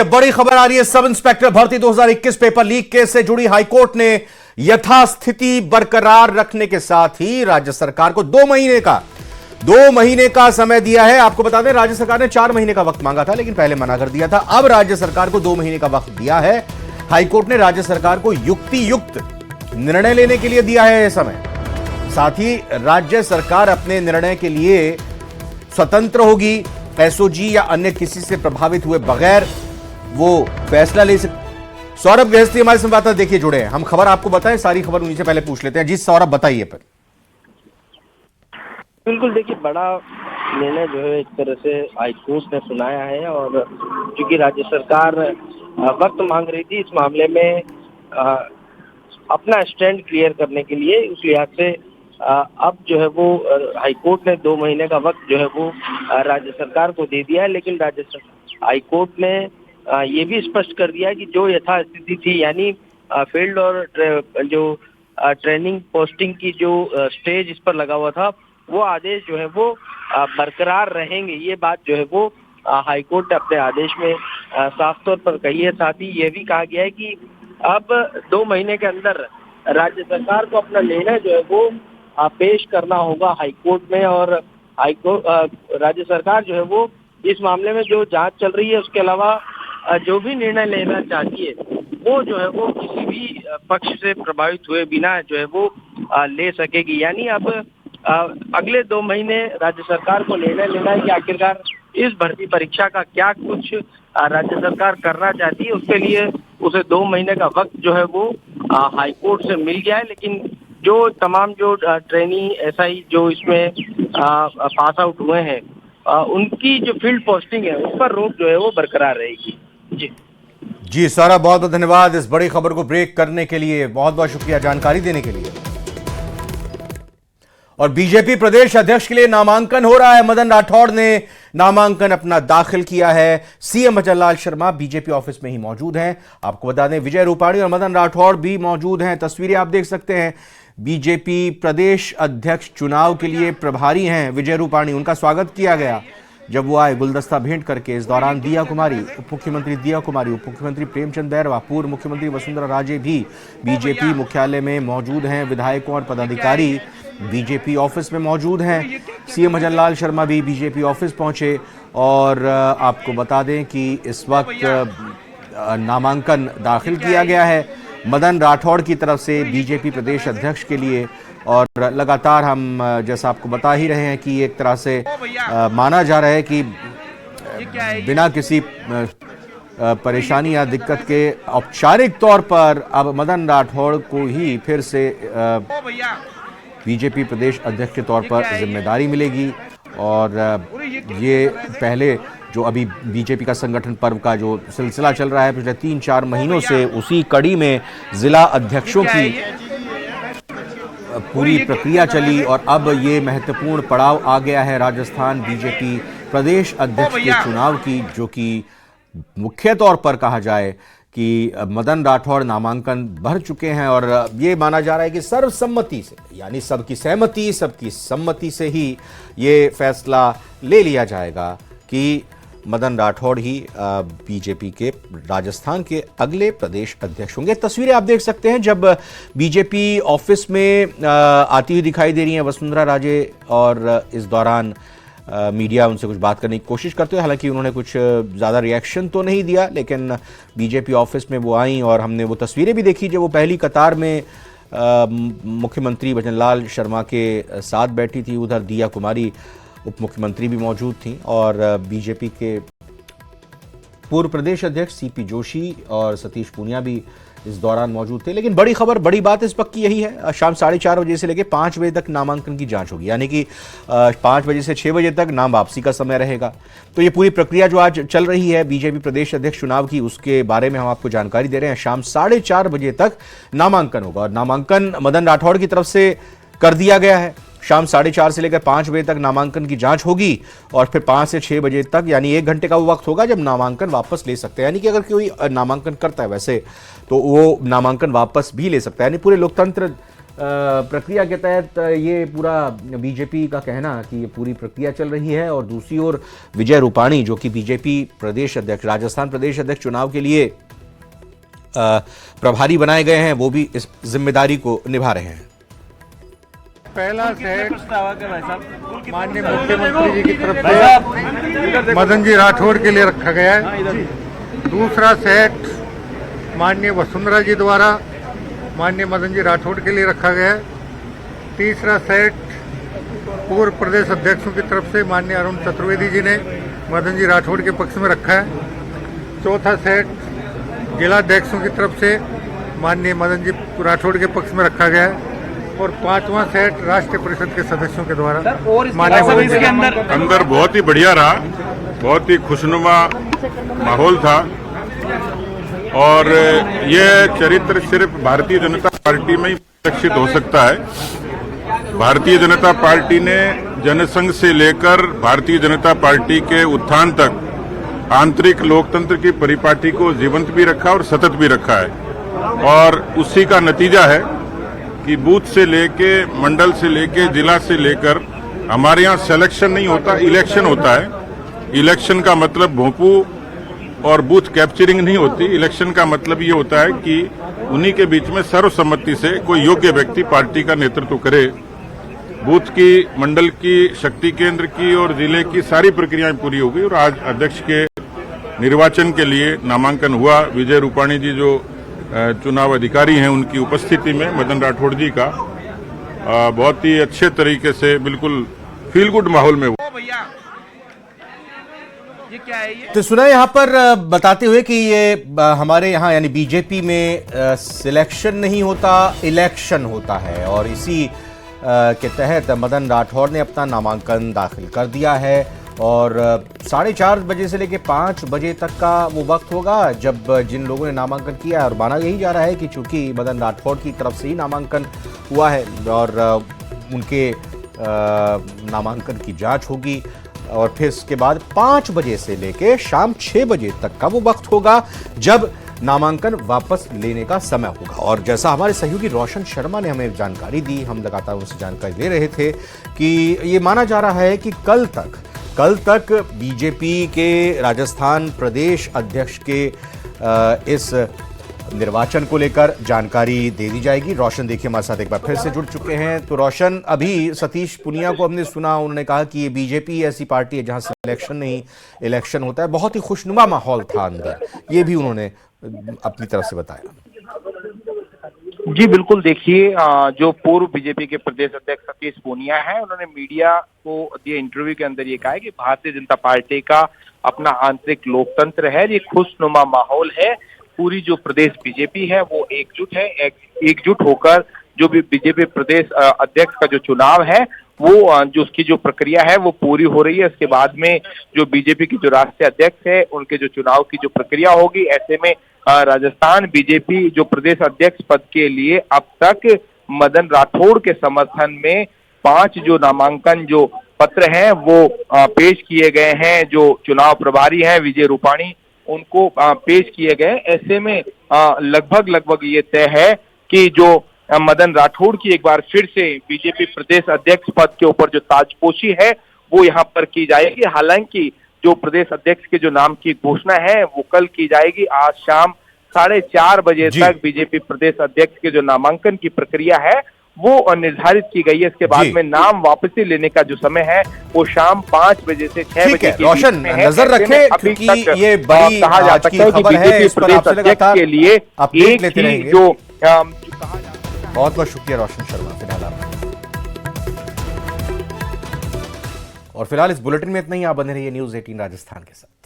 बड़ी खबर आ रही है। सब इंस्पेक्टर भर्ती 2021 पेपर लीक केस से जुड़ी हाईकोर्ट ने यथास्थिति बरकरार रखने के साथ ही राज्य सरकार को 2 महीने का समय दिया है। आपको बता दें, राज्य सरकार ने 4 महीने का वक्त मांगा था, लेकिन पहले मना कर दिया था। अब राज्य सरकार को 2 महीने का वक्त दिया है। हाईकोर्ट ने राज्य सरकार को युक्तियुक्त निर्णय लेने के लिए दिया है यह समय। साथ ही राज्य सरकार अपने निर्णय के लिए स्वतंत्र होगी। एसओजी या अन्य किसी से प्रभावित हुए बगैर वो फैसला ले सकते। सौरभ गहस्ती हमारे संवाददाता देखिए जुड़े हैं। हम खबर आपको बताएं, सारी खबर उन्हीं से पहले पूछ लेते हैं। जी सौरभ, बताइए पर। बिल्कुल, देखिए, बड़ा निर्णय जो है एक तरह से हाईकोर्ट ने सुनाया है। और क्योंकि राज्य सरकार वक्त मांग रही थी इस मामले में अपना स्टैंड क्लियर करने के लिए, उस लिहाज से अब जो है वो हाईकोर्ट ने 2 महीने का वक्त जो है वो राज्य सरकार को दे दिया है। लेकिन हाईकोर्ट ने ये भी स्पष्ट कर दिया है कि जो यथास्थिति थी, यानी फील्ड और जो ट्रेनिंग पोस्टिंग की जो स्टेज इस पर लगा हुआ था, वो आदेश जो है वो बरकरार रहेंगे। ये बात जो है वो हाईकोर्ट ने अपने आदेश में साफ तौर पर कही है। साथ ही ये भी कहा गया है कि अब 2 महीने के अंदर राज्य सरकार को अपना निर्णय जो है वो पेश करना होगा हाईकोर्ट में। और राज्य सरकार जो है वो इस मामले में जो जांच चल रही है, उसके अलावा जो भी निर्णय लेना चाहती है, वो जो है वो किसी भी पक्ष से प्रभावित हुए बिना जो है वो ले सकेगी। यानी अब अगले 2 महीने राज्य सरकार को निर्णय लेना है कि आखिरकार इस भर्ती परीक्षा का क्या कुछ राज्य सरकार करना चाहती है। उसके लिए उसे 2 महीने का वक्त जो है वो हाईकोर्ट से मिल गया है। लेकिन जो तमाम जो ट्रेनी एसआई जो इसमें पास आउट हुए हैं, उनकी जो फील्ड पोस्टिंग है उस पर रोक जो है वो बरकरार रहेगी। जी सौरभ, बहुत बहुत धन्यवाद इस बड़ी खबर को ब्रेक करने के लिए। बहुत बहुत शुक्रिया जानकारी देने के लिए। और बीजेपी प्रदेश अध्यक्ष के लिए नामांकन हो रहा है। मदन राठौड़ ने नामांकन अपना दाखिल किया है। CM Bhajanlal Sharma BJP office में ही मौजूद हैं। आपको बता दें, विजय रूपाणी और मदन राठौड़ भी मौजूद हैं। तस्वीरें आप देख सकते हैं। बीजेपी प्रदेश अध्यक्ष चुनाव के लिए प्रभारी हैं विजय रूपाणी। उनका स्वागत किया गया जब वो आए गुलदस्ता भेंट करके। इस दौरान दिया कुमारी, उप मुख्यमंत्री दिया कुमारी, उप मुख्यमंत्री प्रेमचंद बैरवा, पूर्व मुख्यमंत्री वसुंधरा राजे भी बीजेपी मुख्यालय में मौजूद हैं। विधायकों और पदाधिकारी बीजेपी ऑफिस में मौजूद हैं। सीएम भजनलाल शर्मा भी बीजेपी ऑफिस पहुंचे। और आपको बता दें कि इस वक्त नामांकन दाखिल किया गया है मदन राठौड़ की तरफ से बीजेपी प्रदेश अध्यक्ष के लिए। और लगातार हम जैसा आपको बता ही रहे हैं कि एक तरह से माना जा रहा है कि बिना किसी परेशानी या दिक्कत के औपचारिक तौर पर अब मदन राठौड़ को ही फिर से बीजेपी प्रदेश अध्यक्ष के तौर पर जिम्मेदारी मिलेगी। और ये पहले जो अभी बीजेपी का संगठन पर्व का जो सिलसिला चल रहा है पिछले 3-4 महीनों से, उसी कड़ी में जिला अध्यक्षों की पूरी प्रक्रिया चली। और अब ये महत्वपूर्ण पड़ाव आ गया है राजस्थान बीजेपी प्रदेश अध्यक्ष के चुनाव की, जो कि मुख्य तौर पर कहा जाए कि मदन राठौड़ नामांकन भर चुके हैं। और ये माना जा रहा है कि सर्वसम्मति से, यानी सबकी सहमति, सबकी सम्मति से ही ये फैसला ले लिया जाएगा कि मदन राठौड़ ही बीजेपी के राजस्थान के अगले प्रदेश अध्यक्ष होंगे। तस्वीरें आप देख सकते हैं जब बीजेपी ऑफिस में आती हुई दिखाई दे रही हैं वसुंधरा राजे। और इस दौरान मीडिया उनसे कुछ बात करने की कोशिश करते हैं। हालांकि उन्होंने कुछ ज़्यादा रिएक्शन तो नहीं दिया, लेकिन बीजेपी ऑफिस में वो आई और हमने वो तस्वीरें भी देखी जब वो पहली कतार में मुख्यमंत्री भजनलाल शर्मा के साथ बैठी थी। उधर दिया कुमारी उप मुख्यमंत्री भी मौजूद थी। और बीजेपी के पूर्व प्रदेश अध्यक्ष सीपी जोशी और सतीश पूनिया भी इस दौरान मौजूद थे। लेकिन बड़ी खबर, बड़ी बात इस वक्त की यही है, शाम 4:30 बजे से लेकर 5 बजे तक नामांकन की जांच होगी। यानी कि 5 बजे से 6 बजे तक नाम वापसी का समय रहेगा। तो ये पूरी प्रक्रिया जो आज चल रही है बीजेपी प्रदेश अध्यक्ष चुनाव की, उसके बारे में हम आपको जानकारी दे रहे हैं। शाम 4:30 बजे तक नामांकन होगा। और नामांकन मदन राठौड़ की तरफ से कर दिया गया है। शाम 4:30 से लेकर 5 बजे तक नामांकन की जांच होगी। और फिर 5 से 6 बजे तक, यानी 1 घंटे का वो वक्त होगा जब नामांकन वापस ले सकते हैं। यानी कि अगर कोई नामांकन करता है वैसे तो वो नामांकन वापस भी ले सकता है। यानी पूरे लोकतंत्र प्रक्रिया के तहत ये पूरा बीजेपी का कहना कि ये पूरी प्रक्रिया चल रही है, और दूसरी ओर विजय रूपाणी जो कि बीजेपी प्रदेश अध्यक्ष, राजस्थान प्रदेश अध्यक्ष चुनाव के लिए प्रभारी बनाए गए हैं, वो भी इस जिम्मेदारी को निभा रहे हैं। पहला सेट माननीय मुख्यमंत्री जी की तरफ से मदन जी राठौड़ के लिए रखा गया है। दूसरा सेट माननीय वसुंधरा जी द्वारा माननीय मदन जी राठौड़ के लिए रखा गया है। तीसरा सेट पूर्व प्रदेश अध्यक्षों की तरफ से माननीय अरुण चतुर्वेदी जी ने मदन जी राठौड़ के पक्ष में रखा है। चौथा सेट जिला अध्यक्षों की तरफ से माननीय मदन जी राठौड़ के पक्ष में रखा गया है। और पांचवा सेट राष्ट्रीय परिषद के सदस्यों के द्वारा इसके अंदर बहुत ही बढ़िया रहा, बहुत ही खुशनुमा माहौल था। और ये चरित्र सिर्फ भारतीय जनता पार्टी में ही प्रदर्शित हो सकता है। भारतीय जनता पार्टी ने जनसंघ से लेकर भारतीय जनता पार्टी के उत्थान तक आंतरिक लोकतंत्र की परिपाटी को जीवंत भी रखा और सतत भी रखा है। और उसी का नतीजा है कि बूथ से लेके, मंडल से लेके, जिला से लेकर हमारे यहाँ सिलेक्शन नहीं होता, इलेक्शन होता है। इलेक्शन का मतलब भोंपू और बूथ कैप्चरिंग नहीं होती। इलेक्शन का मतलब ये होता है कि उन्हीं के बीच में सर्वसम्मति से कोई योग्य व्यक्ति पार्टी का नेतृत्व करे। बूथ की, मंडल की, शक्ति केंद्र की और जिले की सारी प्रक्रियाएं पूरी हो गई और आज अध्यक्ष के निर्वाचन के लिए नामांकन हुआ। विजय रूपाणी जी जो चुनाव अधिकारी हैं, उनकी उपस्थिति में मदन राठौड़ जी का बहुत ही अच्छे तरीके से बिल्कुल फील गुड माहौल में हुआ। ये क्या है? ये तो सुना यहाँ पर बताते हुए कि ये हमारे यहाँ यानी बीजेपी में सिलेक्शन नहीं होता, इलेक्शन होता है, और इसी के तहत मदन राठौड़ ने अपना नामांकन दाखिल कर दिया है। और 4:30 बजे से लेकर 5 बजे तक का वो वक्त होगा जब जिन लोगों ने नामांकन किया है, और माना यही जा रहा है कि चूंकि मदन राठौड़ की तरफ से ही नामांकन हुआ है और उनके नामांकन की जांच होगी, और फिर इसके बाद 5 बजे से लेकर शाम 6 बजे तक का वो वक्त होगा जब नामांकन वापस लेने का समय होगा। और जैसा हमारे सहयोगी रोशन शर्मा ने हमें जानकारी दी, हम लगातार उनसे जानकारी ले रहे थे कि ये माना जा रहा है कि कल तक बीजेपी के राजस्थान प्रदेश अध्यक्ष के इस निर्वाचन को लेकर जानकारी दे दी जाएगी। रोशन देखिए हमारे साथ एक बार फिर से जुड़ चुके हैं। तो रोशन, अभी सतीश पुनिया को हमने सुना, उन्होंने कहा कि ये बीजेपी ऐसी पार्टी है जहां सिलेक्शन नहीं, इलेक्शन होता है। बहुत ही खुशनुमा माहौल था अंदर, ये भी उन्होंने अपनी तरफ से बताया। जी बिल्कुल, देखिए जो पूर्व बीजेपी के प्रदेश अध्यक्ष सतीश पूनिया है, उन्होंने मीडिया को दिए इंटरव्यू के अंदर ये कहा है कि भारतीय जनता पार्टी का अपना आंतरिक लोकतंत्र है, ये खुशनुमा माहौल है। पूरी जो प्रदेश बीजेपी है वो एकजुट है, एकजुट होकर जो भी बीजेपी प्रदेश अध्यक्ष का जो चुनाव है वो जो उसकी जो प्रक्रिया है वो पूरी हो रही है। इसके बाद में जो बीजेपी की जो राष्ट्रीय अध्यक्ष है उनके जो चुनाव की जो प्रक्रिया होगी, ऐसे में राजस्थान बीजेपी जो प्रदेश अध्यक्ष पद के लिए अब तक मदन राठौड़ के समर्थन में 5 जो नामांकन जो पत्र हैं वो पेश किए गए हैं। जो चुनाव प्रभारी हैं विजय रूपाणी, उनको पेश किए गए। ऐसे में लगभग ये तय है कि जो मदन राठौड़ की एक बार फिर से बीजेपी प्रदेश अध्यक्ष पद के ऊपर जो ताजपोशी है वो यहाँ पर की जाएगी। हालांकि जो प्रदेश अध्यक्ष के जो नाम की घोषणा है वो कल की जाएगी। आज शाम 4:30 बजे तक बीजेपी प्रदेश अध्यक्ष के जो नामांकन की प्रक्रिया है वो निर्धारित की गई है। इसके बाद में नाम वापसी लेने का जो समय है वो शाम 5 बजे से 6 बजे के रोशन नजर रखें, क्योंकि ये बड़ी कहा जा सकता है कि बीजेपी प्रदेश अध्यक्ष के लिए अपडेट लेते रहेंगे। जो बहुत बहुत शुक्रिया रोशन शर्मा। फिलहाल इस बुलेटिन में इतना ही। आप बने रहिए न्यूज़ 18 राजस्थान के साथ।